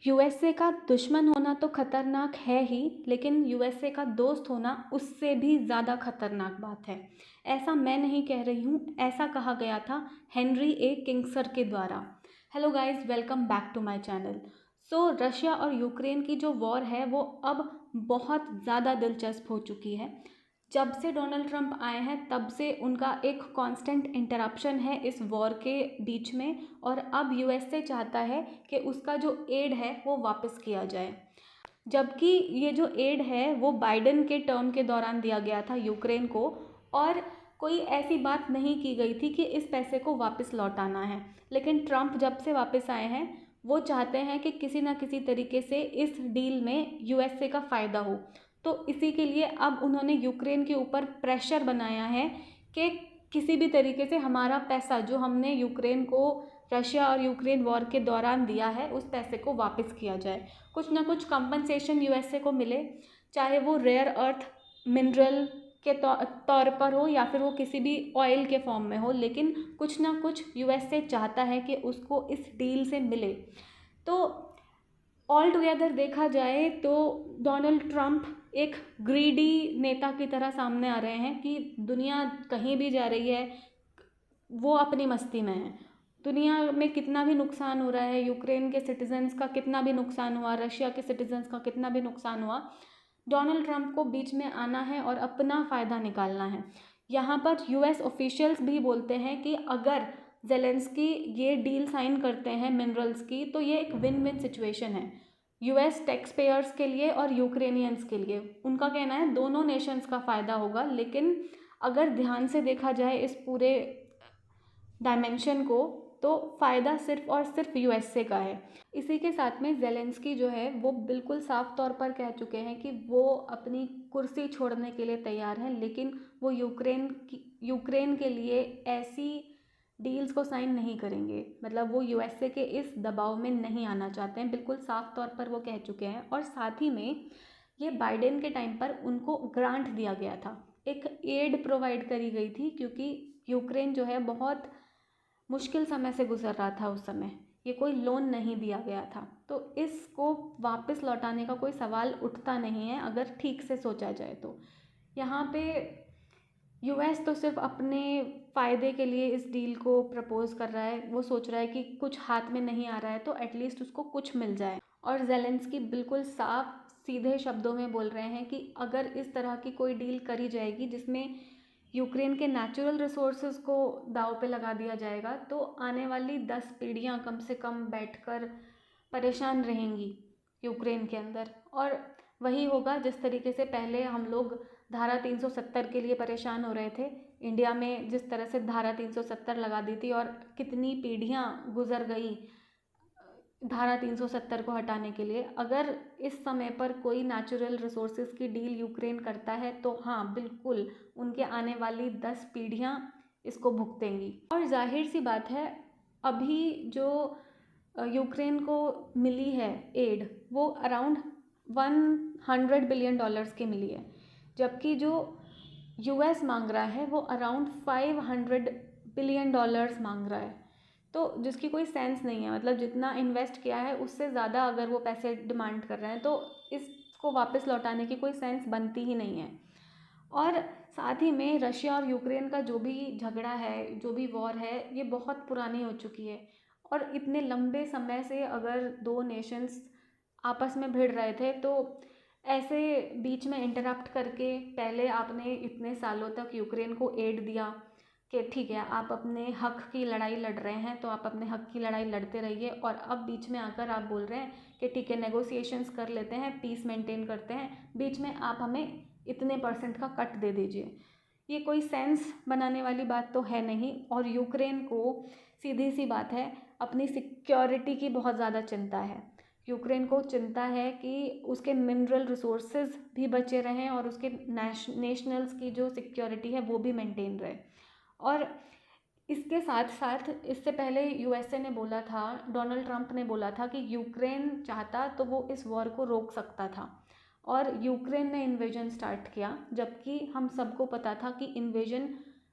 USA का दुश्मन होना तो खतरनाक है ही, लेकिन यूएसए का दोस्त होना उससे भी ज़्यादा खतरनाक बात है। ऐसा मैं नहीं कह रही हूँ, ऐसा कहा गया था हेनरी ए किंगसर के द्वारा। Hello guys, welcome back to my channel. Russia और यूक्रेन की जो वॉर है वो अब बहुत ज़्यादा दिलचस्प हो चुकी है। जब से डोनाल्ड ट्रंप आए हैं तब से उनका एक कांस्टेंट इंटरप्शन है इस वॉर के बीच में, और अब यूएसए चाहता है कि उसका जो एड है वो वापस किया जाए। जबकि ये जो एड है वो बाइडेन के टर्म के दौरान दिया गया था यूक्रेन को, और कोई ऐसी बात नहीं की गई थी कि इस पैसे को वापस लौटाना है। लेकिन ट्रंप जब से वापस आए हैं वो चाहते हैं कि किसी ना किसी तरीके से इस डील में यूएसए का फ़ायदा हो। तो इसी के लिए अब उन्होंने यूक्रेन के ऊपर प्रेशर बनाया है कि किसी भी तरीके से हमारा पैसा जो हमने यूक्रेन को रशिया और यूक्रेन वॉर के दौरान दिया है उस पैसे को वापस किया जाए। कुछ ना कुछ कंपनसेशन यूएसए को मिले, चाहे वो रेयर अर्थ मिनरल के तौर पर हो या फिर वो किसी भी ऑयल के फॉर्म में हो, लेकिन कुछ ना कुछ यूएसए चाहता है कि उसको इस डील से मिले। तो ऑल टुगेदर देखा जाए तो डोनाल्ड ट्रंप एक ग्रीडी नेता की तरह सामने आ रहे हैं कि दुनिया कहीं भी जा रही है, वो अपनी मस्ती में है। दुनिया में कितना भी नुकसान हो रहा है, यूक्रेन के सिटीजन्स का कितना भी नुकसान हुआ, रशिया के सिटीजन्स का कितना भी नुकसान हुआ, डोनाल्ड ट्रंप को बीच में आना है और अपना फ़ायदा निकालना है। यहाँ पर यूएस ऑफिशियल्स भी बोलते हैं कि अगर जेलेंस्की ये डील साइन करते हैं मिनरल्स की, तो ये एक विन विन सिचुएशन है यूएस टैक्स पेयर्स के लिए और यूक्रेनियंस के लिए। उनका कहना है दोनों नेशंस का फ़ायदा होगा, लेकिन अगर ध्यान से देखा जाए इस पूरे डायमेंशन को तो फ़ायदा सिर्फ और सिर्फ यूएसए का है। इसी के साथ में जेलेंस्की जो है वो बिल्कुल साफ तौर पर कह चुके हैं कि वो अपनी कुर्सी छोड़ने के लिए तैयार हैं, लेकिन वो यूक्रेन के लिए ऐसी डील्स को साइन नहीं करेंगे। मतलब वो यूएसए के इस दबाव में नहीं आना चाहते हैं, बिल्कुल साफ तौर पर वो कह चुके हैं। और साथ ही में ये बाइडेन के टाइम पर उनको ग्रांट दिया गया था, एक एड प्रोवाइड करी गई थी, क्योंकि यूक्रेन जो है बहुत मुश्किल समय से गुजर रहा था उस समय। ये कोई लोन नहीं दिया गया था, तो इसको वापस लौटाने का कोई सवाल उठता नहीं है अगर ठीक से सोचा जाए तो। यहाँ पे यूएस तो सिर्फ अपने फ़ायदे के लिए इस डील को प्रपोज कर रहा है। वो सोच रहा है कि कुछ हाथ में नहीं आ रहा है तो एटलीस्ट उसको कुछ मिल जाए। और जेलेंस्की बिल्कुल साफ सीधे शब्दों में बोल रहे हैं कि अगर इस तरह की कोई डील करी जाएगी जिसमें यूक्रेन के नेचुरल रिसोर्सेज को दांव पे लगा दिया जाएगा, तो आने वाली 10 पीढ़ियाँ कम से कम बैठकर परेशान रहेंगी यूक्रेन के अंदर। और वही होगा जिस तरीके से पहले हम लोग धारा 370 के लिए परेशान हो रहे थे। इंडिया में जिस तरह से धारा 370 लगा दी थी और कितनी पीढ़ियाँ गुजर गई धारा 370 को हटाने के लिए। अगर इस समय पर कोई नेचुरल रिसोर्सेज की डील यूक्रेन करता है तो हाँ बिल्कुल उनके आने वाली 10 पीढ़ियाँ इसको भुगतेंगी। और जाहिर सी बात है, अभी जो यूक्रेन को मिली है एड वो अराउंड $100 बिलियन की मिली है, जबकि जो यूएस मांग रहा है वो अराउंड $500 बिलियन मांग रहा है। तो जिसकी कोई सेंस नहीं है, मतलब जितना इन्वेस्ट किया है उससे ज़्यादा अगर वो पैसे डिमांड कर रहे हैं तो इसको वापस लौटाने की कोई सेंस बनती ही नहीं है। और साथ ही में रशिया और यूक्रेन का जो भी झगड़ा है, जो भी वॉर है, ये बहुत पुरानी हो चुकी है। और इतने लंबे समय से अगर दो नेशंस आपस में भिड़ रहे थे तो ऐसे बीच में इंटरप्ट करके पहले आपने इतने सालों तक यूक्रेन को एड दिया कि ठीक है आप अपने हक की लड़ाई लड़ रहे हैं तो आप अपने हक की लड़ाई लड़ते रहिए, और अब बीच में आकर आप बोल रहे हैं कि ठीक है नेगोशिएशंस कर लेते हैं, पीस मेंटेन करते हैं, बीच में आप हमें इतने % का कट दे दीजिए। ये कोई सेंस बनाने वाली बात तो है नहीं। और यूक्रेन को सीधी सी बात है अपनी सिक्योरिटी की बहुत ज़्यादा चिंता है। यूक्रेन को चिंता है कि उसके मिनरल रिसोर्सेज भी बचे रहें और उसके नेशनल्स की जो सिक्योरिटी है वो भी मेंटेन रहे। और इसके साथ साथ इससे पहले यूएसए ने बोला था, डोनाल्ड ट्रंप ने बोला था कि यूक्रेन चाहता तो वो इस वॉर को रोक सकता था, और यूक्रेन ने इन्वेजन स्टार्ट किया, जबकि हम सबको पता था कि इन्वेजन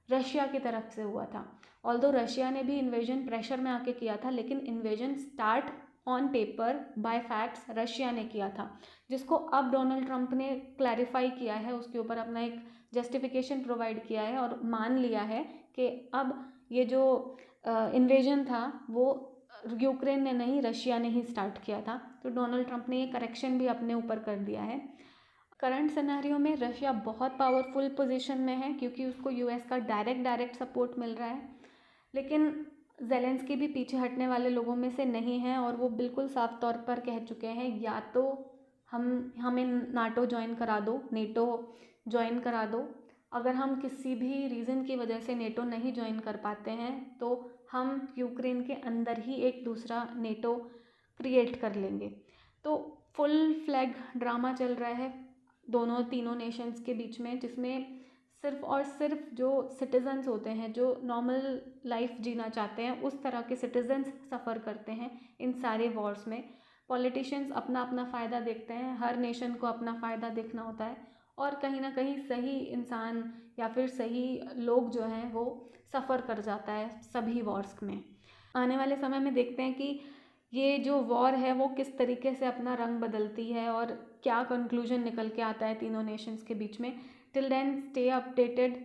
रशिया की तरफ से हुआ था। ऑल्दो रशिया ने भी इन्वेजन प्रेशर में आके किया था, लेकिन invasion start on paper by facts Russia ने किया था, जिसको अब डोनाल्ड ट्रंप ने क्लैरिफाई किया है, उसके ऊपर अपना एक जस्टिफिकेशन प्रोवाइड किया है और मान लिया है कि अब ये जो इन्वेजन था वो यूक्रेन ने नहीं, रशिया ने ही स्टार्ट किया था। तो डोनाल्ड ट्रंप ने ये करेक्शन भी अपने ऊपर कर दिया है। करंट सिनेरियो में रशिया बहुत पावरफुल पोजीशन में है क्योंकि उसको यूएस का डायरेक्ट सपोर्ट मिल रहा है, लेकिन जेलेंस्की भी पीछे हटने वाले लोगों में से नहीं है और वो बिल्कुल साफ तौर पर कह चुके हैं, या तो हमें नाटो ज्वाइन करा दो, नेटो ज्वाइन करा दो। अगर हम किसी भी रीज़न की वजह से नेटो नहीं ज्वाइन कर पाते हैं तो हम यूक्रेन के अंदर ही एक दूसरा नेटो क्रिएट कर लेंगे। तो फुल फ्लैग ड्रामा चल रहा है दोनों तीनों नेशंस के बीच में, जिसमें सिर्फ और सिर्फ जो सिटीजन्स होते हैं, जो नॉर्मल लाइफ जीना चाहते हैं, उस तरह के सिटीजन्स सफ़र करते हैं इन सारे वॉर्स में। पॉलिटिशियंस अपना अपना फ़ायदा देखते हैं, हर नेशन को अपना फ़ायदा देखना होता है और कहीं ना कहीं सही इंसान या फिर सही लोग जो हैं वो सफ़र कर जाता है सभी वॉर्स में। आने वाले समय में देखते हैं कि ये जो वॉर है वो किस तरीके से अपना रंग बदलती है और क्या कंक्लूजन निकल के आता है तीनों नेशंस के बीच में। Till then stay updated,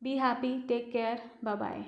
be happy, take care, bye bye.